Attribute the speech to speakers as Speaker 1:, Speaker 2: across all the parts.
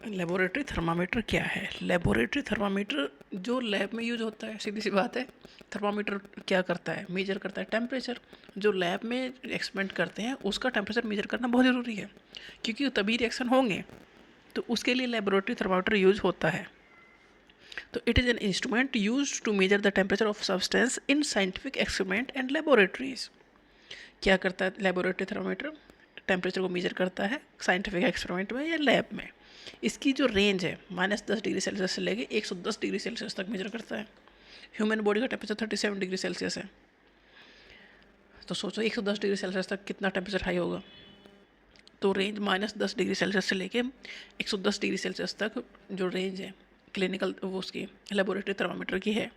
Speaker 1: Laboratory thermometer क्या है? Laboratory thermometer जो लैब में यूज होता है, सीधी सी बात है। थर्मामीटर क्या करता है? मेजर करता है टेम्परेचर। जो लैब में एक्सपेरिमेंट करते हैं उसका टेम्परेचर मेजर करना बहुत ज़रूरी है, क्योंकि तभी रिएक्शन होंगे, तो उसके लिए लेबोरेटरी थर्मामीटर यूज होता है। तो it is an instrument use to measure the temperature of substance in scientific experiment and laboratories. क्या करता है लेबोरेटरी थर्मामीटर? टेम्परेचर को मेजर करता है साइंटिफिक एक्सपेरिमेंट में या लैब में। इसकी जो रेंज है -10 डिग्री सेल्सियस से लेके 110 डिग्री सेल्सियस तक मेजर करता है। ह्यूमन बॉडी का टेम्परेचर 37 डिग्री सेल्सियस है, तो सोचो 110 डिग्री सेल्सियस तक कितना टेम्परेचर हाई होगा। तो रेंज -10 डिग्री सेल्सियस से लेके 110 डिग्री सेल्सियस तक जो रेंज है क्लिनिकल वो उसकी लेबोरेटरी थर्मामीटर की है।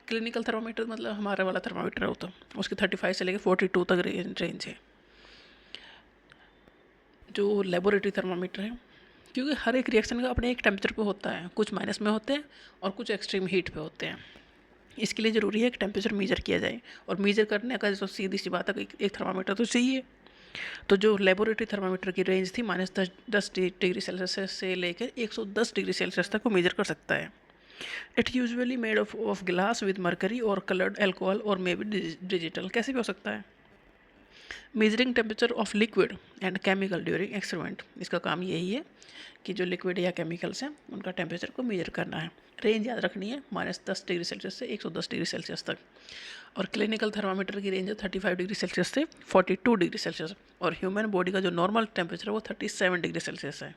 Speaker 1: क्लिनिकल थर्मामीटर मतलब हमारा वाला थर्मामीटर होता है, उसकी 35 से लेके 42 तक रेंज है। जो लेबोरेटरी थर्मामीटर है, क्योंकि हर एक रिएक्शन का अपने एक टेम्परेचर पे होता है, कुछ माइनस में होते हैं और कुछ एक्सट्रीम हीट पे होते हैं। इसके लिए ज़रूरी है कि टेम्परेचर मेजर किया जाए, और मेजर करने का जो सीधी सी बात है एक थर्मामीटर तो चाहिए। तो जो लेबोरेटरी थर्मामीटर की रेंज थी -10 डिग्री सेल्सियस से लेकर 110 डिग्री सेल्सियस तक वो मेजर कर सकता है। It usually made of glass with mercury और कलर्ड एल्कोहल और मे बी डिजिटल। कैसे भी हो सकता है। Measuring temperature of liquid and chemical during experiment, इसका काम यही है कि जो लिक्विड या केमिकल्स हैं उनका टेम्परेचर को मेजर करना है। रेंज याद रखनी है -10 डिग्री सेल्सियस से 110 डिग्री सेल्सियस तक। और क्लिनिकल थर्मामीटर की रेंज है 35 डिग्री सेल्सियस से 42 डिग्री सेल्सियस। और ह्यूमन बॉडी का जो नॉर्मल टेम्परेचर है वो 37 डिग्री सेल्सियस है।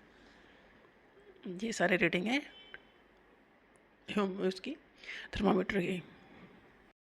Speaker 1: ये सारे रेटिंग है उसकी थर्मामीटर की।